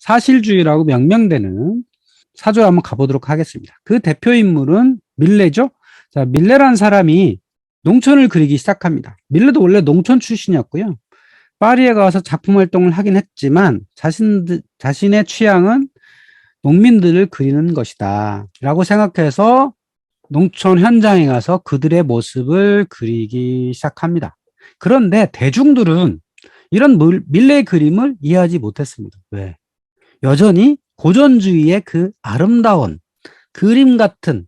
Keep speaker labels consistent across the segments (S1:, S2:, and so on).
S1: 사실주의라고 명명되는 사조를 한번 가보도록 하겠습니다. 그 대표 인물은 밀레죠. 자, 밀레라는 사람이 농촌을 그리기 시작합니다. 밀레도 원래 농촌 출신이었고요. 파리에 가서 작품 활동을 하긴 했지만 자신의 취향은 농민들을 그리는 것이다 라고 생각해서 농촌 현장에 가서 그들의 모습을 그리기 시작합니다. 그런데 대중들은 이런 밀레의 그림을 이해하지 못했습니다. 왜? 여전히 고전주의의 그 아름다운 그림 같은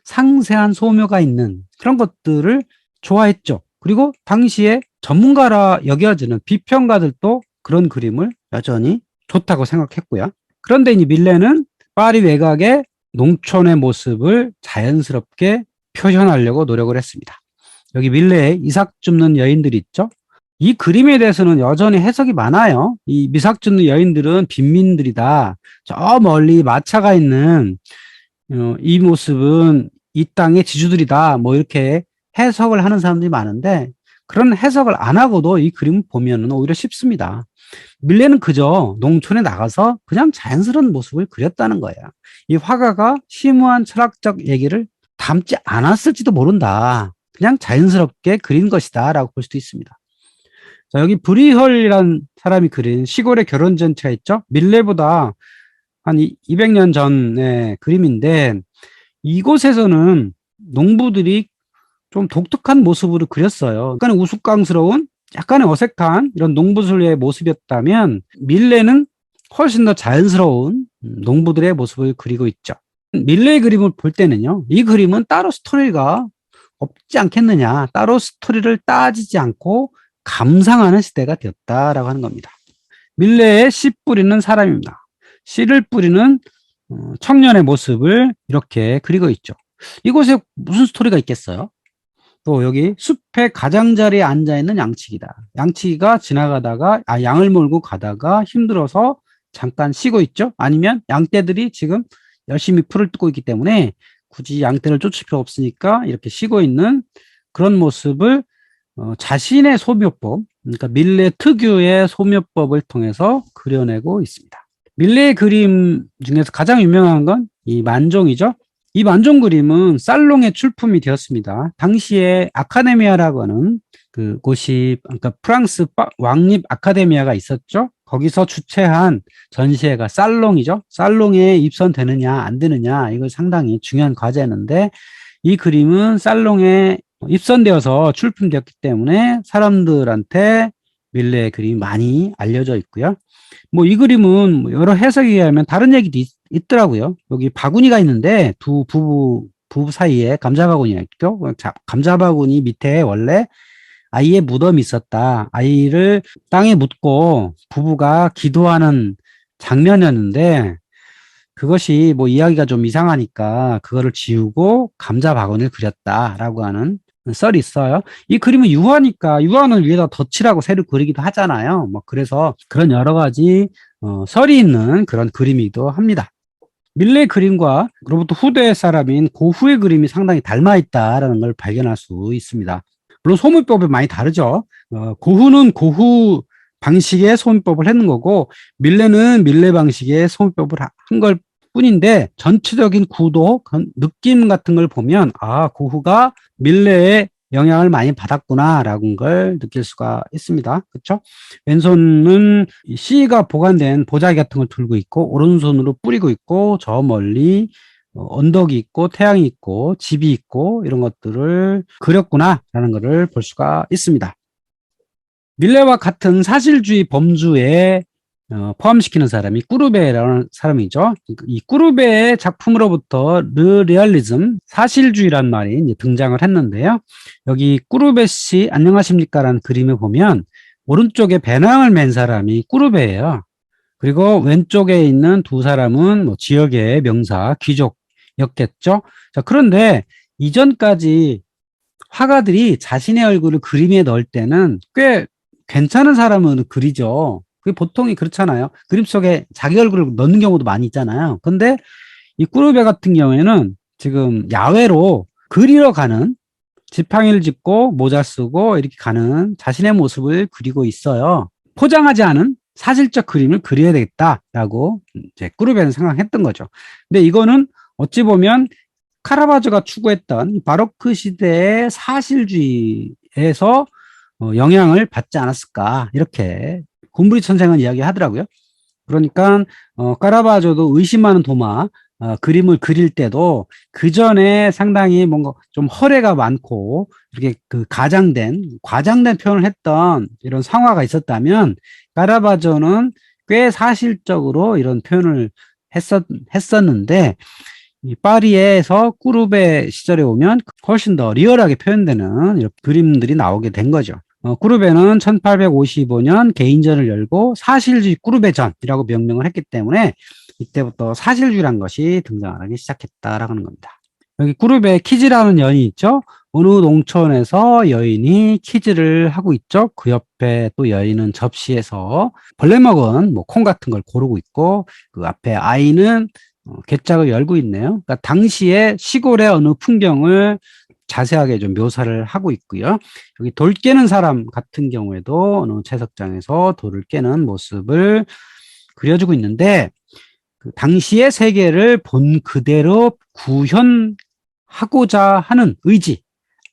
S1: 상세한 소묘가 있는 그런 것들을 좋아했죠. 그리고 당시에 전문가라 여겨지는 비평가들도 그런 그림을 여전히 좋다고 생각했고요. 그런데 이 밀레는 파리 외곽의 농촌의 모습을 자연스럽게 표현하려고 노력을 했습니다. 여기 밀레의 이삭 줍는 여인들이 있죠. 이 그림에 대해서는 여전히 해석이 많아요. 이 미삭 줍는 여인들은 빈민들이다. 저 멀리 마차가 있는 이 모습은 이 땅의 지주들이다. 뭐 이렇게 해석을 하는 사람들이 많은데 그런 해석을 안 하고도 이 그림을 보면 오히려 쉽습니다. 밀레는 그저 농촌에 나가서 그냥 자연스러운 모습을 그렸다는 거예요. 이 화가가 심오한 철학적 얘기를 담지 않았을지도 모른다. 그냥 자연스럽게 그린 것이다 라고 볼 수도 있습니다. 자, 여기 브리헐이라는 사람이 그린 시골의 결혼 전체가 있죠. 밀레보다 한 200년 전의 그림인데 이곳에서는 농부들이 좀 독특한 모습으로 그렸어요. 약간의 우스꽝스러운, 약간의 어색한 이런 농부들의 모습이었다면 밀레는 훨씬 더 자연스러운 농부들의 모습을 그리고 있죠. 밀레의 그림을 볼 때는요, 이 그림은 따로 스토리가 없지 않겠느냐, 따로 스토리를 따지지 않고 감상하는 시대가 되었다라고 하는 겁니다. 밀레의 씨 뿌리는 사람입니다. 씨를 뿌리는 청년의 모습을 이렇게 그리고 있죠. 이곳에 무슨 스토리가 있겠어요? 또 여기 숲의 가장자리에 앉아있는 양치기다. 양치기가 지나가다가 양을 몰고 가다가 힘들어서 잠깐 쉬고 있죠. 아니면 양떼들이 지금 열심히 풀을 뜯고 있기 때문에 굳이 양떼를 쫓을 필요 없으니까 이렇게 쉬고 있는 그런 모습을 자신의 소묘법, 그러니까 밀레 특유의 소묘법을 통해서 그려내고 있습니다. 밀레의 그림 중에서 가장 유명한 건 이 만종이죠. 이 만종 그림은 살롱에 출품이 되었습니다. 당시에 아카데미아라고 하는 그 곳이, 그러니까 프랑스 왕립 아카데미아가 있었죠. 거기서 주최한 전시회가 살롱이죠. 살롱에 입선되느냐 안 되느냐 이거 상당히 중요한 과제였는데 이 그림은 살롱에 입선되어서 출품되었기 때문에 사람들한테 밀레의 그림이 많이 알려져 있고요. 뭐 이 그림은 여러 해석에 의하면 다른 얘기도 있더라고요. 여기 바구니가 있는데 두 부부 사이에 감자바구니가 있죠. 감자바구니 밑에 원래 아이의 무덤이 있었다. 아이를 땅에 묻고 부부가 기도하는 장면이었는데 그것이 뭐 이야기가 좀 이상하니까 그거를 지우고 감자 바구니를 그렸다라고 하는 썰이 있어요. 이 그림은 유화니까 유화는 위에다 덧칠하고 새로 그리기도 하잖아요. 뭐 그래서 그런 여러 가지 썰이 있는 그런 그림이기도 합니다. 밀레 그림과 그로부터 후대 사람인 고흐의 그림이 상당히 닮아 있다라는 걸 발견할 수 있습니다. 물론 소묘법이 많이 다르죠. 고흐는 고흐 방식의 소묘법을 했는 거고 밀레는 밀레 방식의 소묘법을 한 걸 뿐인데 전체적인 구도, 느낌 같은 걸 보면 고흐가 밀레의 영향을 많이 받았구나라는 걸 느낄 수가 있습니다. 그렇죠? 왼손은 씨가 보관된 보자기 같은 걸 들고 있고 오른손으로 뿌리고 있고 저 멀리 언덕이 있고 태양이 있고 집이 있고 이런 것들을 그렸구나라는 것을 볼 수가 있습니다. 밀레와 같은 사실주의 범주에 포함시키는 사람이 꾸르베라는 사람이죠. 이 꾸르베의 작품으로부터 르 리얼리즘, 사실주의란 말이 이제 등장을 했는데요. 여기 꾸르베 씨 안녕하십니까라는 그림을 보면 오른쪽에 배낭을 맨 사람이 꾸르베예요. 그리고 왼쪽에 있는 두 사람은 뭐 지역의 명사, 귀족이었겠죠. 자, 그런데 이전까지 화가들이 자신의 얼굴을 그림에 넣을 때는 꽤 괜찮은 사람은 그리죠. 그게 보통이 그렇잖아요. 그림 속에 자기 얼굴을 넣는 경우도 많이 있잖아요. 근데 이 꾸르베 같은 경우에는 지금 야외로 그리러 가는, 지팡이를 짚고 모자 쓰고 이렇게 가는 자신의 모습을 그리고 있어요. 포장하지 않은 사실적 그림을 그려야 되겠다라고 이제 꾸르베는 생각했던 거죠. 근데 이거는 어찌 보면 카라바조가 추구했던 바로크 시대의 사실주의에서 영향을 받지 않았을까 이렇게 곰브리 선생은 이야기하더라고요. 그러니까 카라바조도 의심하는 도마 그림을 그릴 때도 그 전에 상당히 뭔가 좀 허례가 많고 이렇게 그 과장된 표현을 했던 이런 상황가 있었다면 카라바조는 꽤 사실적으로 이런 표현을 했었는데 이 파리에서 꾸르베 시절에 오면 훨씬 더 리얼하게 표현되는 이런 그림들이 나오게 된 거죠. 꾸르베는 1855년 개인전을 열고 사실주의 꾸르베전이라고 명명을 했기 때문에 이때부터 사실주의란 것이 등장하기 시작했다라는 겁니다. 여기 꾸르베 퀴즈라는 연이 있죠. 어느 농촌에서 여인이 퀴즈를 하고 있죠. 그 옆에 또 여인은 접시에서 벌레 먹은 뭐 콩 같은 걸 고르고 있고 그 앞에 아이는 괴짝을 열고 있네요. 그러니까 당시에 시골의 어느 풍경을 자세하게 좀 묘사를 하고 있고요. 여기 돌 깨는 사람 같은 경우에도 어느 채석장에서 돌을 깨는 모습을 그려주고 있는데 그 당시의 세계를 본 그대로 구현하고자 하는 의지,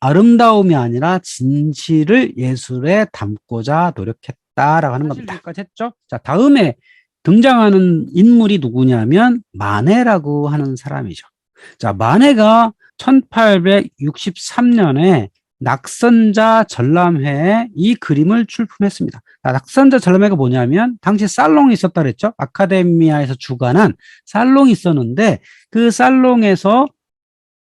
S1: 아름다움이 아니라 진실을 예술에 담고자 노력했다라고 하는 겁니다. 여기까지 했죠? 자, 다음에 등장하는 인물이 누구냐면 마네라고 하는 사람이죠. 자, 마네가 1863년에 낙선자 전람회에 이 그림을 출품했습니다. 낙선자 전람회가 뭐냐면 당시 살롱이 있었다 그랬죠. 아카데미아에서 주관한 살롱이 있었는데 그 살롱에서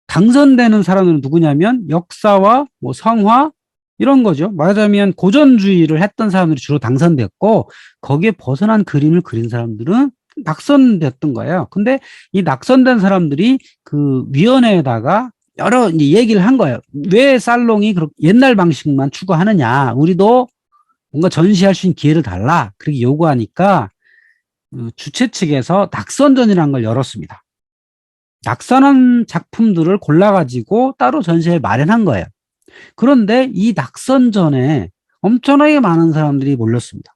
S1: 당선되는 사람은 누구냐면 역사와 뭐 성화 이런 거죠. 말하자면 고전주의를 했던 사람들이 주로 당선됐고 거기에 벗어난 그림을 그린 사람들은 낙선됐던 거예요. 근데 이 낙선된 사람들이 그 위원회에다가 여러 이제 얘기를 한 거예요. 왜 살롱이 그렇게 옛날 방식만 추구하느냐. 우리도 뭔가 전시할 수 있는 기회를 달라. 그렇게 요구하니까 주최 측에서 낙선전이라는 걸 열었습니다. 낙선한 작품들을 골라가지고 따로 전시회를 마련한 거예요. 그런데 이 낙선전에 엄청나게 많은 사람들이 몰렸습니다.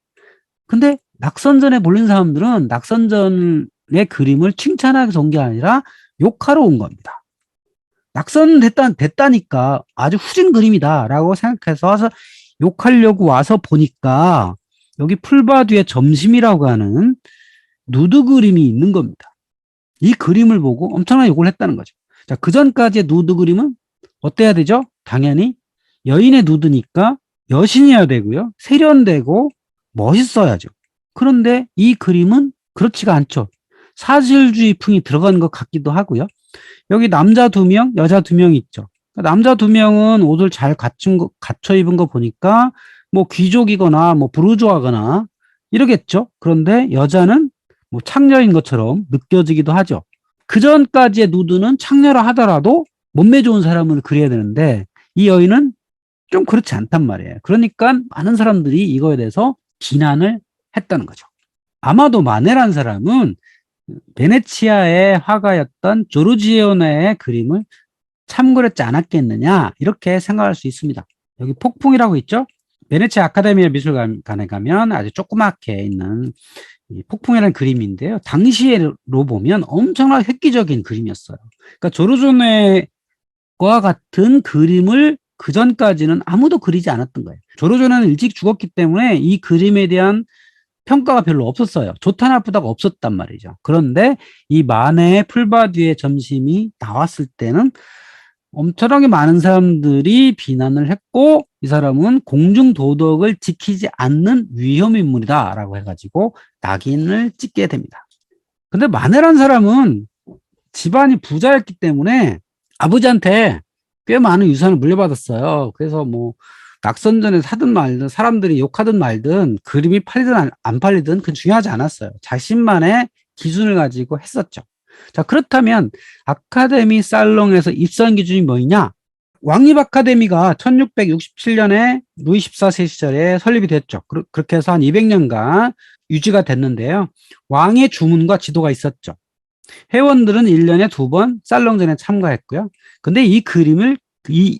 S1: 근데 낙선전에 몰린 사람들은 낙선전의 그림을 칭찬하기 온 게 아니라 욕하러 온 겁니다. 됐다니까 아주 후진 그림이다라고 생각해서 와서 욕하려고 와서 보니까 여기 풀밭 위에 점심이라고 하는 누드 그림이 있는 겁니다. 이 그림을 보고 엄청나게 욕을 했다는 거죠. 자, 그 전까지의 누드 그림은 어때야 되죠? 당연히 여인의 누드니까 여신이어야 되고요. 세련되고 멋있어야죠. 그런데 이 그림은 그렇지가 않죠. 사실주의풍이 들어간 것 같기도 하고요. 여기 남자 2명, 여자 2명이 있죠. 남자 2명은 옷을 잘 갖춰 입은 거 보니까 뭐 귀족이거나 뭐 부르주아거나 이러겠죠. 그런데 여자는 뭐 창녀인 것처럼 느껴지기도 하죠. 그 전까지의 누드는 창녀라 하더라도 몸매 좋은 사람을 그려야 되는데 이 여인은 좀 그렇지 않단 말이에요. 그러니까 많은 사람들이 이거에 대해서 비난을 했다는 거죠. 아마도 마네라는 사람은 베네치아의 화가였던 조르지오네의 그림을 참고했지 않았겠느냐 이렇게 생각할 수 있습니다. 여기 폭풍이라고 있죠. 베네치아 아카데미아 미술관에 가면 아주 조그맣게 있는 이 폭풍이라는 그림인데요. 당시로 보면 엄청나게 획기적인 그림이었어요. 그러니까 조르조네과 같은 그림을 그 전까지는 아무도 그리지 않았던 거예요. 조르조네는 일찍 죽었기 때문에 이 그림에 대한 평가가 별로 없었어요. 좋다 나쁘다가 없었단 말이죠. 그런데 이 마네의 풀밭 위의 점심이 나왔을 때는 엄청나게 많은 사람들이 비난을 했고 이 사람은 공중도덕을 지키지 않는 위험인물이다라고 해가지고 낙인을 찍게 됩니다. 근데 마네라는 사람은 집안이 부자였기 때문에 아버지한테 꽤 많은 유산을 물려받았어요. 그래서 뭐 낙선전에 사든 말든 사람들이 욕하든 말든 그림이 팔리든 안 팔리든 그건 중요하지 않았어요. 자신만의 기준을 가지고 했었죠. 자, 그렇다면 아카데미 살롱에서 입선 기준이 뭐냐? 왕립 아카데미가 1667년에 루이 14세 시절에 설립이 됐죠. 그렇게 해서 한 200년간 유지가 됐는데요. 왕의 주문과 지도가 있었죠. 회원들은 1년에 2번 살롱전에 참가했고요. 근데 이 그림을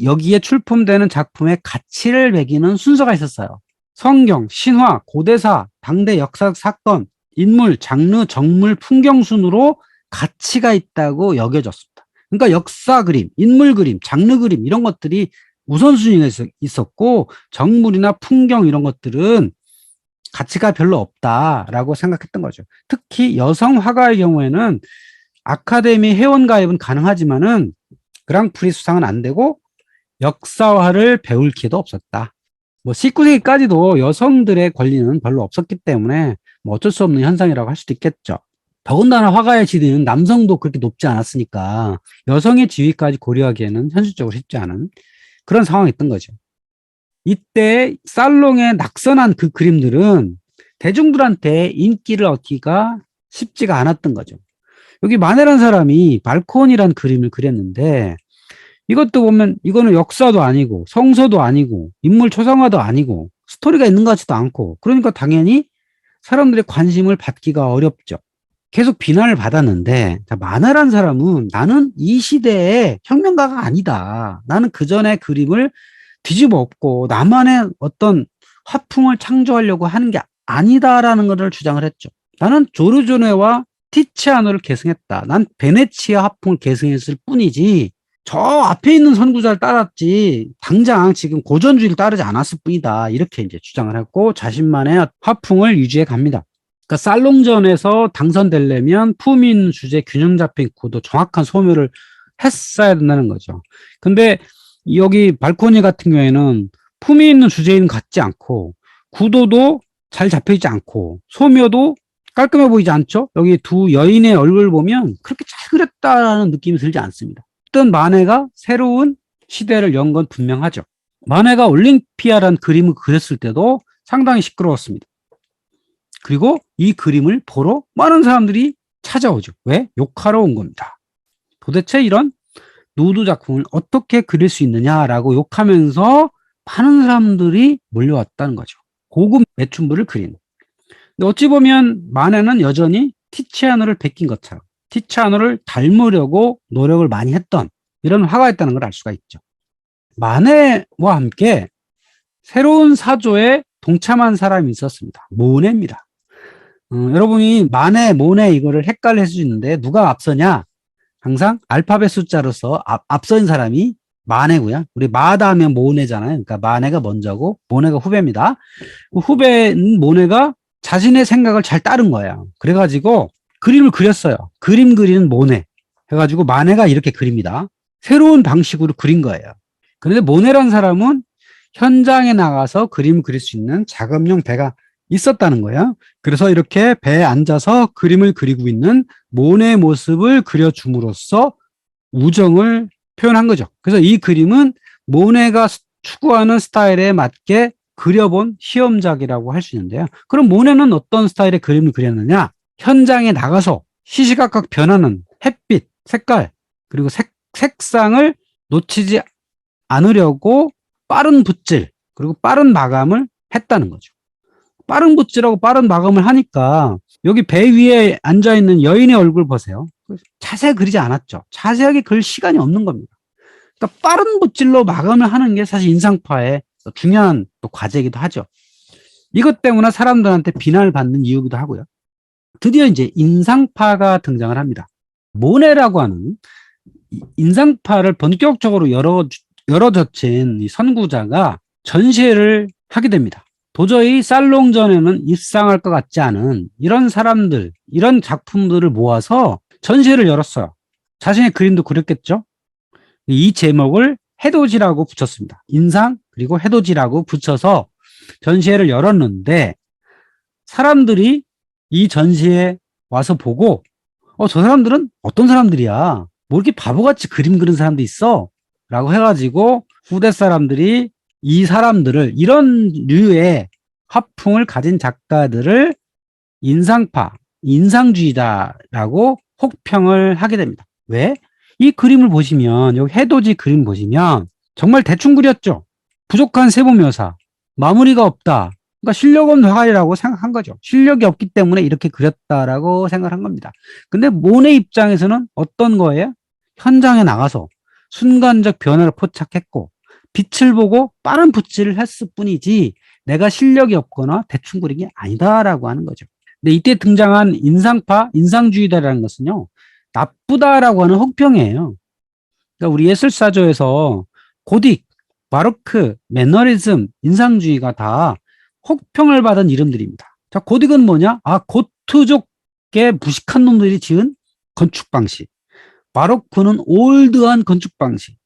S1: 여기에 출품되는 작품의 가치를 매기는 순서가 있었어요. 성경, 신화, 고대사, 당대 역사적 사건, 인물, 장르, 정물, 풍경 순으로 가치가 있다고 여겨졌습니다. 그러니까 역사 그림, 인물 그림, 장르 그림 이런 것들이 우선순위가 있었고 정물이나 풍경 이런 것들은 가치가 별로 없다라고 생각했던 거죠. 특히 여성 화가의 경우에는 아카데미 회원 가입은 가능하지만은 그랑프리 수상은 안 되고 역사화를 배울 기회도 없었다. 뭐 19세기까지도 여성들의 권리는 별로 없었기 때문에 뭐 어쩔 수 없는 현상이라고 할 수도 있겠죠. 더군다나 화가의 지위는 남성도 그렇게 높지 않았으니까 여성의 지위까지 고려하기에는 현실적으로 쉽지 않은 그런 상황이 있던 거죠. 이때 살롱에 낙선한 그 그림들은 대중들한테 인기를 얻기가 쉽지가 않았던 거죠. 여기 마네라는 사람이 발코니라는 그림을 그렸는데 이것도 보면 이거는 역사도 아니고 성서도 아니고 인물 초상화도 아니고 스토리가 있는 것 같지도 않고 그러니까 당연히 사람들의 관심을 받기가 어렵죠. 계속 비난을 받았는데 마네라는 사람은 나는 이 시대의 혁명가가 아니다. 나는 그 전에 그림을 뒤집어 엎고 나만의 어떤 화풍을 창조하려고 하는 게 아니다라는 것을 주장을 했죠. 나는 조르조네와 티치아노를 계승했다. 난 베네치아 화풍을 계승했을 뿐이지 저 앞에 있는 선구자를 따랐지 당장 지금 고전주의를 따르지 않았을 뿐이다. 이렇게 이제 주장을 했고 자신만의 화풍을 유지해 갑니다. 그러니까 살롱전에서 당선되려면 품위 있는 주제, 균형 잡힌 구도, 정확한 소묘를 했어야 된다는 거죠. 근데 여기 발코니 같은 경우에는 품위 있는 주제인 같지 않고 구도도 잘 잡혀있지 않고 소묘도 깔끔해 보이지 않죠? 여기 두 여인의 얼굴을 보면 그렇게 잘 그렸다는 느낌이 들지 않습니다. 어떤 마네가 새로운 시대를 연 건 분명하죠. 마네가 올림피아라는 그림을 그렸을 때도 상당히 시끄러웠습니다. 그리고 이 그림을 보러 많은 사람들이 찾아오죠. 왜? 욕하러 온 겁니다. 도대체 이런 누드 작품을 어떻게 그릴 수 있느냐라고 욕하면서 많은 사람들이 몰려왔다는 거죠. 고급 매춘부를 그린. 근데 어찌 보면 마네는 여전히 티치아노를 베낀 것처럼 티치아노를 닮으려고 노력을 많이 했던 이런 화가였다는 걸 알 수가 있죠. 마네와 함께 새로운 사조에 동참한 사람이 있었습니다. 모네입니다. 여러분이 마네, 모네 이거를 헷갈릴 수 있는데 누가 앞서냐? 항상 알파벳 숫자로서 앞선 사람이 마네고요. 우리 마다 하면 모네잖아요. 그러니까 마네가 먼저고 모네가 후배입니다. 그 후배인 모네가 자신의 생각을 잘 따른 거예요. 그래가지고 그림을 그렸어요. 그림 그리는 모네 해가지고 마네가 이렇게 그립니다. 새로운 방식으로 그린 거예요. 그런데 모네란 사람은 현장에 나가서 그림을 그릴 수 있는 작업용 배가 있었다는 거예요. 그래서 이렇게 배에 앉아서 그림을 그리고 있는 모네의 모습을 그려줌으로써 우정을 표현한 거죠. 그래서 이 그림은 모네가 추구하는 스타일에 맞게 그려본 시험작이라고 할 수 있는데요. 그럼 모네는 어떤 스타일의 그림을 그렸느냐? 현장에 나가서 시시각각 변하는 햇빛, 색깔, 그리고 색상을 놓치지 않으려고 빠른 붓질, 그리고 빠른 마감을 했다는 거죠. 빠른 붓질하고 빠른 마감을 하니까 여기 배 위에 앉아있는 여인의 얼굴 보세요. 자세히 그리지 않았죠. 자세하게 그릴 시간이 없는 겁니다. 그러니까 빠른 붓질로 마감을 하는 게 사실 인상파의 중요한 또 과제이기도 하죠. 이것 때문에 사람들한테 비난을 받는 이유기도 하고요. 드디어 이제 인상파가 등장을 합니다. 모네라고 하는 인상파를 본격적으로 열어젖힌 이 선구자가 전시회를 하게 됩니다. 도저히 살롱전에는 입상할 것 같지 않은 이런 사람들, 이런 작품들을 모아서 전시회를 열었어요. 자신의 그림도 그렸겠죠? 이 제목을 해돋이라고 붙였습니다. 인상 그리고 해돋이라고 붙여서 전시회를 열었는데 사람들이 이 전시회에 와서 보고 저 사람들은 어떤 사람들이야? 뭐 이렇게 바보같이 그림 그린 사람도 있어? 라고 해가지고 후대 사람들이 이 사람들을 이런 류의 화풍을 가진 작가들을 인상파, 인상주의다라고 혹평을 하게 됩니다. 왜? 이 그림을 보시면 여기 해돋이 그림 보시면 정말 대충 그렸죠. 부족한 세부 묘사, 마무리가 없다. 그러니까 실력 없는 화가라고 생각한 거죠. 실력이 없기 때문에 이렇게 그렸다라고 생각한 겁니다. 근데 모네 입장에서는 어떤 거예요? 현장에 나가서 순간적 변화를 포착했고 빛을 보고 빠른 붓질을 했을 뿐이지 내가 실력이 없거나 대충 그린 게 아니다라고 하는 거죠. 근데 이때 등장한 인상파, 인상주의다라는 것은요, 나쁘다라고 하는 혹평이에요. 그러니까 우리 예술사조에서 고딕, 바로크, 매너리즘, 인상주의가 다 혹평을 받은 이름들입니다. 자, 고딕은 뭐냐? 아, 고트족의 무식한 놈들이 지은 건축 방식. 바로크는 올드한 건축 방식.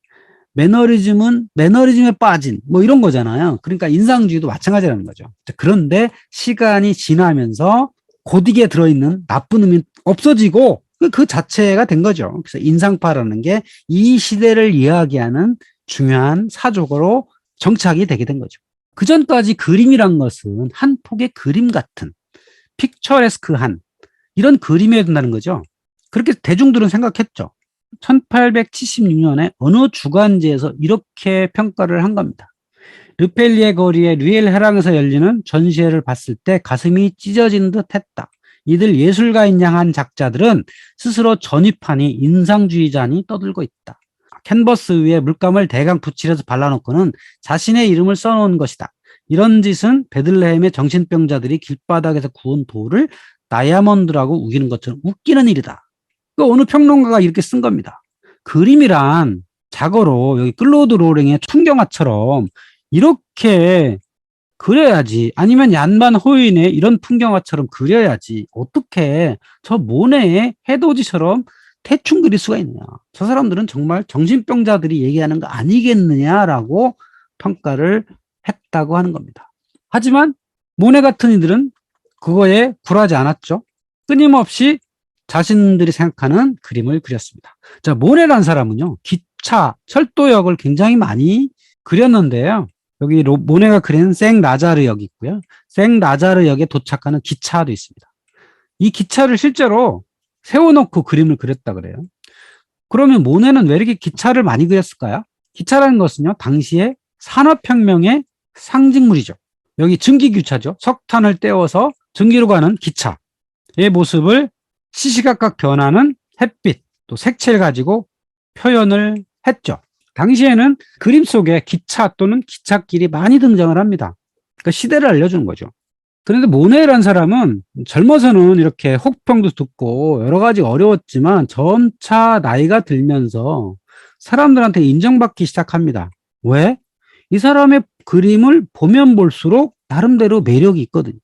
S1: 매너리즘은 매너리즘에 빠진 뭐 이런 거잖아요. 그러니까 인상주의도 마찬가지라는 거죠. 자, 그런데 시간이 지나면서 고딕에 들어있는 나쁜 의미 없어지고 그 자체가 된 거죠. 그래서 인상파라는 게 이 시대를 이야기하는 중요한 사족으로 정착이 되게 된 거죠. 그 전까지 그림이란 것은 한 폭의 그림 같은 픽처레스크한 이런 그림이어야 된다는 거죠. 그렇게 대중들은 생각했죠. 1876년에 어느 주간지에서 이렇게 평가를 한 겁니다. 르펠리에 거리의 류엘 헤랑에서 열리는 전시회를 봤을 때 가슴이 찢어진 듯 했다. 이들 예술가인 양한 작자들은 스스로 전입하니 인상주의자니 떠들고 있다. 캔버스 위에 물감을 대강 붓칠해서 발라놓고는 자신의 이름을 써놓은 것이다. 이런 짓은 베들레헴의 정신병자들이 길바닥에서 구운 돌을 다이아몬드라고 우기는 것처럼 웃기는 일이다. 그 어느 평론가가 이렇게 쓴 겁니다. 그림이란 자고로 여기 클로드 로랭의 풍경화처럼 이렇게 그려야지. 아니면 얀만 호인의 이런 풍경화처럼 그려야지. 어떻게 저 모네의 해돋이처럼 대충 그릴 수가 있느냐. 저 사람들은 정말 정신병자들이 얘기하는 거 아니겠느냐라고 평가를 했다고 하는 겁니다. 하지만 모네 같은 이들은 그거에 굴하지 않았죠. 끊임없이 자신들이 생각하는 그림을 그렸습니다. 자, 모네라는 사람은요, 기차, 철도역을 굉장히 많이 그렸는데요. 여기 모네가 그린 생라자르역이 있고요. 생라자르역에 도착하는 기차도 있습니다. 이 기차를 실제로 세워놓고 그림을 그렸다 그래요. 그러면 모네는 왜 이렇게 기차를 많이 그렸을까요? 기차라는 것은요, 당시에 산업혁명의 상징물이죠. 여기 증기기차죠. 석탄을 떼어서 증기로 가는 기차의 모습을 시시각각 변하는 햇빛, 또 색채를 가지고 표현을 했죠. 당시에는 그림 속에 기차 또는 기찻길이 많이 등장을 합니다. 그러니까 시대를 알려주는 거죠. 그런데 모네라는 사람은 젊어서는 이렇게 혹평도 듣고 여러 가지 어려웠지만 점차 나이가 들면서 사람들한테 인정받기 시작합니다. 왜? 이 사람의 그림을 보면 볼수록 나름대로 매력이 있거든요.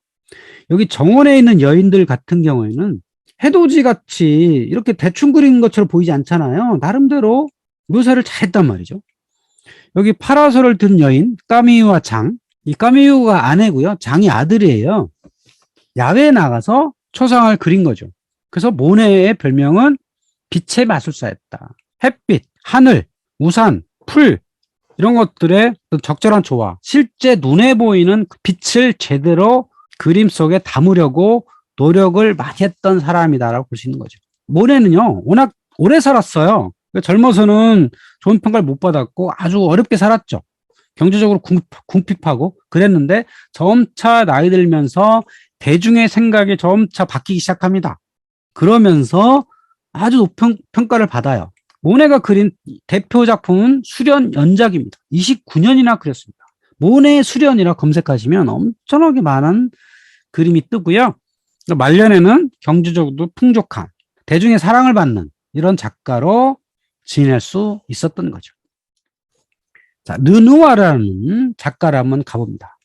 S1: 여기 정원에 있는 여인들 같은 경우에는 해돋이 같이 이렇게 대충 그린 것처럼 보이지 않잖아요. 나름대로 묘사를 잘했단 말이죠. 여기 파라솔을 든 여인 까미유와 장, 이 까미유가 아내고요, 장이 아들이에요. 야외에 나가서 초상을 그린 거죠. 그래서 모네의 별명은 빛의 마술사였다. 햇빛, 하늘, 우산, 풀 이런 것들의 적절한 조화, 실제 눈에 보이는 빛을 제대로 그림 속에 담으려고 노력을 많이 했던 사람이다라고 볼 수 있는 거죠. 모네는요, 워낙 오래 살았어요. 젊어서는 좋은 평가를 못 받았고 아주 어렵게 살았죠. 경제적으로 궁핍하고 그랬는데 점차 나이 들면서 대중의 생각이 점차 바뀌기 시작합니다. 그러면서 아주 높은 평가를 받아요. 모네가 그린 대표 작품은 수련 연작입니다. 29년이나 그렸습니다. 모네 수련이라 검색하시면 엄청나게 많은 그림이 뜨고요. 말년에는 경제적으로 풍족한 대중의 사랑을 받는 이런 작가로 지낼 수 있었던 거죠. 자, 르누아르라는 작가를 한번 가봅니다.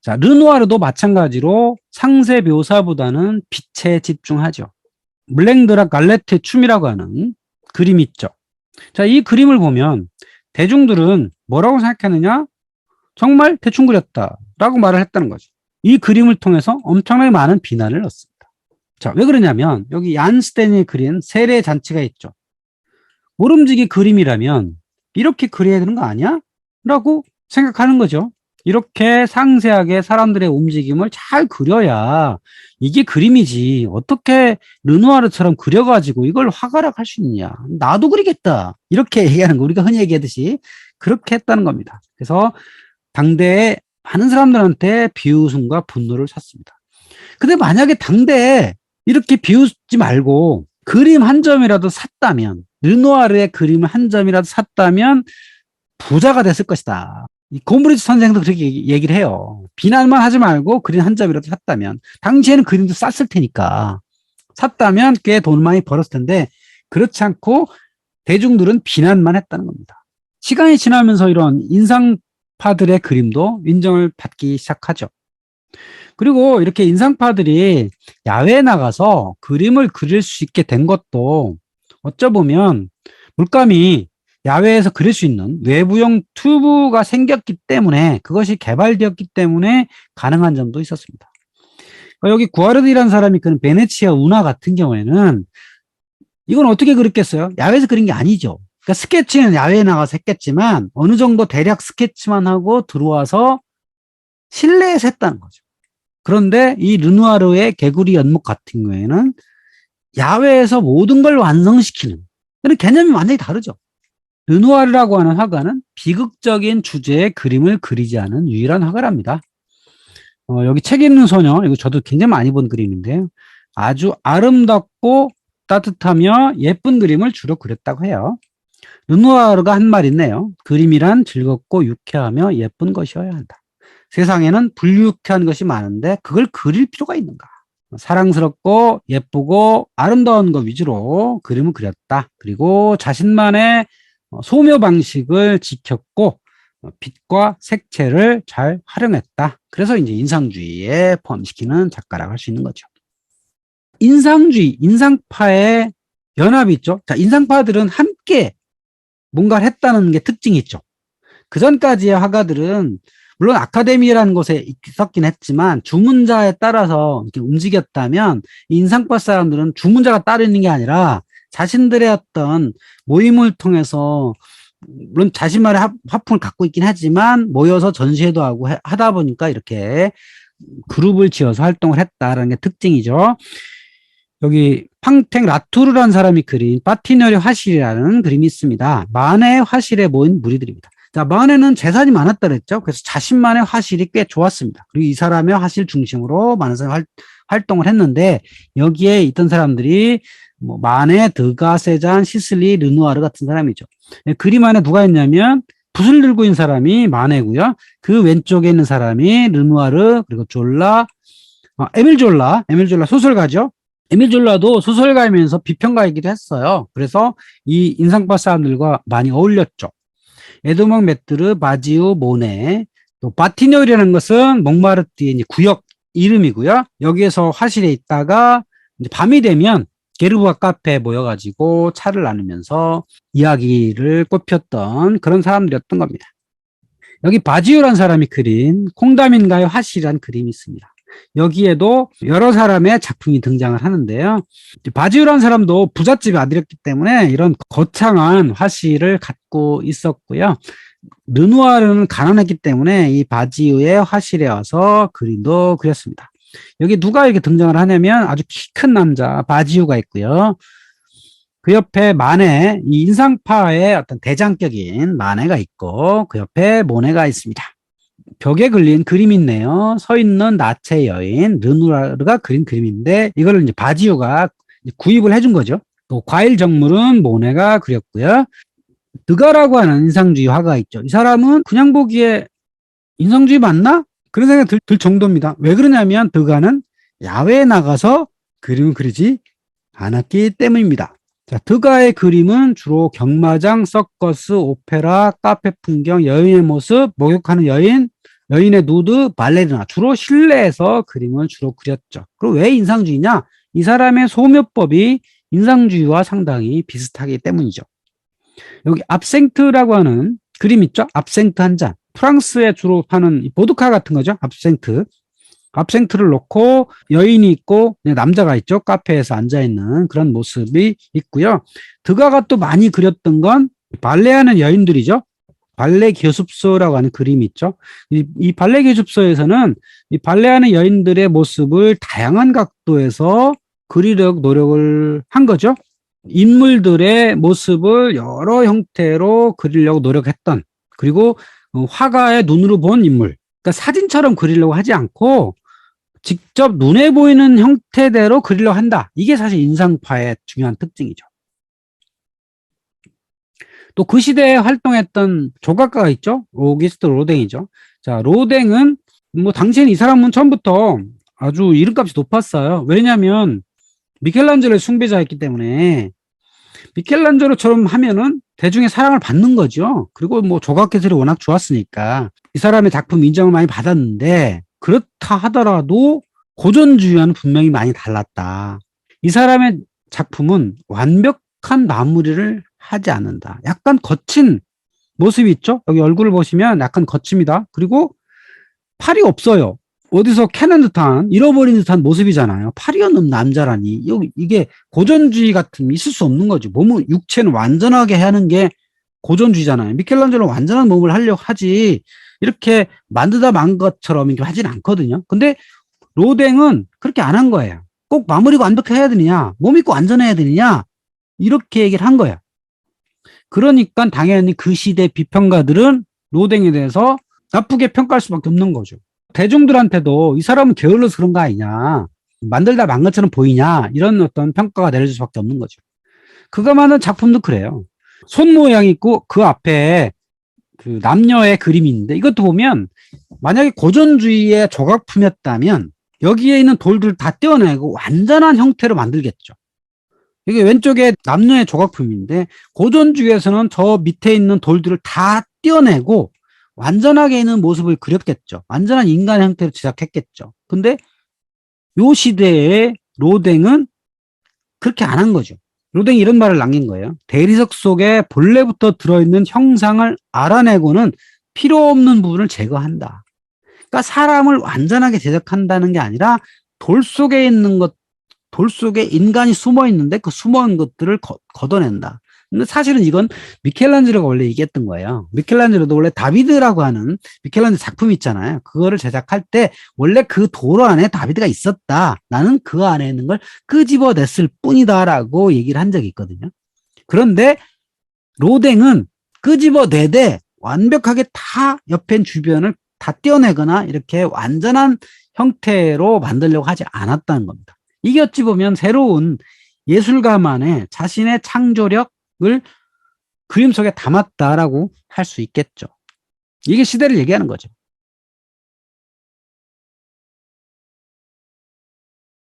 S1: 자, 르누아르도 마찬가지로 상세 묘사보다는 빛에 집중하죠. 블랭드라 갈레트의 춤이라고 하는 그림이 있죠. 자, 이 그림을 보면 대중들은 뭐라고 생각했느냐? 정말 대충 그렸다라고 말을 했다는 거죠. 이 그림을 통해서 엄청나게 많은 비난을 얻습니다. 자, 왜 그러냐면 여기 얀 스탠이 그린 세례 잔치가 있죠. 모름지기 그림이라면 이렇게 그려야 되는 거 아니야? 라고 생각하는 거죠. 이렇게 상세하게 사람들의 움직임을 잘 그려야 이게 그림이지. 어떻게 르누아르처럼 그려가지고 이걸 화가락 할 수 있냐. 나도 그리겠다. 이렇게 얘기하는 거. 우리가 흔히 얘기하듯이 그렇게 했다는 겁니다. 그래서 당대의 많은 사람들한테 비웃음과 분노를 샀습니다. 근데 만약에 당대에 이렇게 비웃지 말고 그림 한 점이라도 샀다면, 르누아르의 그림 한 점이라도 샀다면 부자가 됐을 것이다. 이 곰브리지 선생도 그렇게 얘기를 해요. 비난만 하지 말고 그림 한 점이라도 샀다면. 당시에는 그림도 쌌을 테니까. 샀다면 꽤 돈 많이 벌었을 텐데 그렇지 않고 대중들은 비난만 했다는 겁니다. 시간이 지나면서 이런 인상파들의 그림도 인정을 받기 시작하죠. 그리고 이렇게 인상파들이 야외에 나가서 그림을 그릴 수 있게 된 것도 어쩌보면 물감이 야외에서 그릴 수 있는 외부용 튜브가 생겼기 때문에 그것이 개발되었기 때문에 가능한 점도 있었습니다. 여기 구아르디라는 사람이 그린 베네치아 운하 같은 경우에는 이건 어떻게 그렸겠어요? 야외에서 그린 게 아니죠. 그러니까 스케치는 야외에 나가서 했겠지만 어느 정도 대략 스케치만 하고 들어와서 실내에서 했다는 거죠. 그런데 이 르누아르의 개구리 연못 같은 경우에는 야외에서 모든 걸 완성시키는 그런 개념이 완전히 다르죠. 르누아르라고 하는 화가는 비극적인 주제의 그림을 그리지 않은 유일한 화가랍니다. 여기 책 읽는 소녀, 이거 저도 굉장히 많이 본 그림인데요. 아주 아름답고 따뜻하며 예쁜 그림을 주로 그렸다고 해요. 르누아르가 한 말 있네요. 그림이란 즐겁고 유쾌하며 예쁜 것이어야 한다. 세상에는 불유쾌한 것이 많은데 그걸 그릴 필요가 있는가? 사랑스럽고 예쁘고 아름다운 것 위주로 그림을 그렸다. 그리고 자신만의 소묘 방식을 지켰고 빛과 색채를 잘 활용했다. 그래서 이제 인상주의에 포함시키는 작가라고 할 수 있는 거죠. 인상주의, 인상파의 연합이 있죠. 자, 인상파들은 함께 뭔가를 했다는 게 특징이 있죠. 그 전까지의 화가들은 물론 아카데미라는 곳에 있었긴 했지만 주문자에 따라서 이렇게 움직였다면 인상파 사람들은 주문자가 따로 있는 게 아니라 자신들의 어떤 모임을 통해서 물론 자신만의 화풍을 갖고 있긴 하지만 모여서 전시회도 하고 하다 보니까 이렇게 그룹을 지어서 활동을 했다라는 게 특징이죠. 여기 팡탱 라투르라는 사람이 그린 파티너리 화실이라는 그림이 있습니다. 만의 화실에 모인 무리들입니다. 자, 만에는 재산이 많았다 그랬죠. 그래서 자신만의 화실이 꽤 좋았습니다. 그리고 이 사람의 화실 중심으로 많은 사람이 활동을 했는데 여기에 있던 사람들이 뭐 마네, 드가, 세잔, 시슬리, 르누아르 같은 사람이죠. 그림 안에 누가 있냐면 붓을 들고 있는 사람이 마네고요. 그 왼쪽에 있는 사람이 르누아르, 그리고 졸라, 에밀 졸라 소설가죠. 에밀 졸라도 소설가이면서 비평가이기도 했어요. 그래서 이 인상파 사람들과 많이 어울렸죠. 에드몽 메트르, 바지우, 모네, 또 바티뇨이라는 것은 몽마르트의 이제 구역 이름이고요. 여기에서 화실에 있다가 이제 밤이 되면 게르부아 카페에 모여가지고 차를 나누면서 이야기를 꽃폈던 그런 사람들이었던 겁니다. 여기 바지우라는 사람이 그린 콩다민가의 화실이라는 그림이 있습니다. 여기에도 여러 사람의 작품이 등장을 하는데요. 바지우라는 사람도 부잣집의 아들이었기 때문에 이런 거창한 화실을 갖고 있었고요. 르누아르는 가난했기 때문에 이 바지우의 화실에 와서 그림도 그렸습니다. 여기 누가 이렇게 등장을 하냐면 아주 키 큰 남자 바지우가 있고요. 그 옆에 마네, 이 인상파의 어떤 대장격인 마네가 있고 그 옆에 모네가 있습니다. 벽에 그린 그림이 있네요. 서 있는 나체 여인 르누아르가 그린 그림인데 이거를 이제 바지우가 구입을 해준 거죠. 또 과일 정물은 모네가 그렸고요. 드가라고 하는 인상주의 화가 있죠. 이 사람은 그냥 보기에 인상주의 맞나? 그런 생각이 들 정도입니다. 왜 그러냐면 드가는 야외에 나가서 그림을 그리지 않았기 때문입니다. 자, 드가의 그림은 주로 경마장, 서커스, 오페라, 카페 풍경, 여인의 모습, 목욕하는 여인, 여인의 누드, 발레리나 주로 실내에서 그림을 주로 그렸죠. 그리고 왜 인상주의냐? 이 사람의 소묘법이 인상주의와 상당히 비슷하기 때문이죠. 여기 압생트라고 하는 그림 있죠? 압생트 한 잔. 프랑스에 주로 파는 보드카 같은 거죠. 압생트. 압생트를 놓고 여인이 있고 남자가 있죠. 카페에서 앉아있는 그런 모습이 있고요. 드가가 또 많이 그렸던 건 발레하는 여인들이죠. 발레 교습소라고 하는 그림이 있죠. 이 발레 교습소에서는 이 발레하는 여인들의 모습을 다양한 각도에서 그리려고 노력을 한 거죠. 인물들의 모습을 여러 형태로 그리려고 노력했던, 그리고 화가의 눈으로 본 인물, 그러니까 사진처럼 그리려고 하지 않고 직접 눈에 보이는 형태대로 그리려고 한다. 이게 사실 인상파의 중요한 특징이죠. 또 그 시대에 활동했던 조각가가 있죠. 오기스트 로댕이죠. 자, 로댕은 뭐 당시엔 이 사람은 처음부터 아주 이름값이 높았어요. 왜냐하면 미켈란젤로의 숭배자였기 때문에 미켈란젤로처럼 하면은 대중의 사랑을 받는 거죠. 그리고 뭐 조각 기술이 워낙 좋았으니까 이 사람의 작품 인정을 많이 받았는데 그렇다 하더라도 고전주의와는 분명히 많이 달랐다. 이 사람의 작품은 완벽한 마무리를 하지 않는다. 약간 거친 모습이 있죠. 여기 얼굴을 보시면 약간 거칩니다. 그리고 팔이 없어요. 어디서 캐는 듯한 잃어버린 듯한 모습이잖아요. 팔이 없는 남자라니 이게 고전주의 같은 있을 수 없는 거죠. 몸은 육체는 완전하게 하는 게 고전주의잖아요. 미켈란젤로는 완전한 몸을 하려고 하지 이렇게 만드다 만 것처럼 이렇게 하진 않거든요. 근데 로댕은 그렇게 안 한 거예요. 꼭 마무리가 완벽해야 되느냐, 몸 있고 완전해야 되느냐 이렇게 얘기를 한 거예요. 그러니까 당연히 그 시대 비평가들은 로댕에 대해서 나쁘게 평가할 수밖에 없는 거죠. 대중들한테도 이 사람은 게을러서 그런 거 아니냐, 만들다 만 것처럼 보이냐 이런 어떤 평가가 내려질 수밖에 없는 거죠. 그가 만든 작품도 그래요. 손 모양이 있고 그 앞에 그 남녀의 그림이 있는데 이것도 보면 만약에 고전주의의 조각품이었다면 여기에 있는 돌들을 다 떼어내고 완전한 형태로 만들겠죠. 이게 왼쪽에 남녀의 조각품인데 고전주의에서는 저 밑에 있는 돌들을 다 떼어내고 완전하게 있는 모습을 그렸겠죠. 완전한 인간 형태로 제작했겠죠. 근데 요 시대의 로댕은 그렇게 안 한 거죠. 로댕이 이런 말을 남긴 거예요. 대리석 속에 본래부터 들어있는 형상을 알아내고는 필요 없는 부분을 제거한다. 그러니까 사람을 완전하게 제작한다는 게 아니라 돌 속에 있는 것, 돌 속에 인간이 숨어 있는데 그 숨어 있는 것들을 걷어낸다. 근데 사실은 이건 미켈란젤로가 원래 얘기했던 거예요. 미켈란젤로도 원래 다비드라고 하는 미켈란젤로 작품 있잖아요. 그거를 제작할 때 원래 그 도로 안에 다비드가 있었다. 나는 그 안에 있는 걸 끄집어냈을 뿐이다라고 얘기를 한 적이 있거든요. 그런데 로댕은 끄집어내되 완벽하게 다 옆에 주변을 다 떼어내거나 이렇게 완전한 형태로 만들려고 하지 않았다는 겁니다. 이게 어찌 보면 새로운 예술가만의 자신의 창조력을 그림 속에 담았다라고 할 수 있겠죠. 이게 시대를 얘기하는 거죠.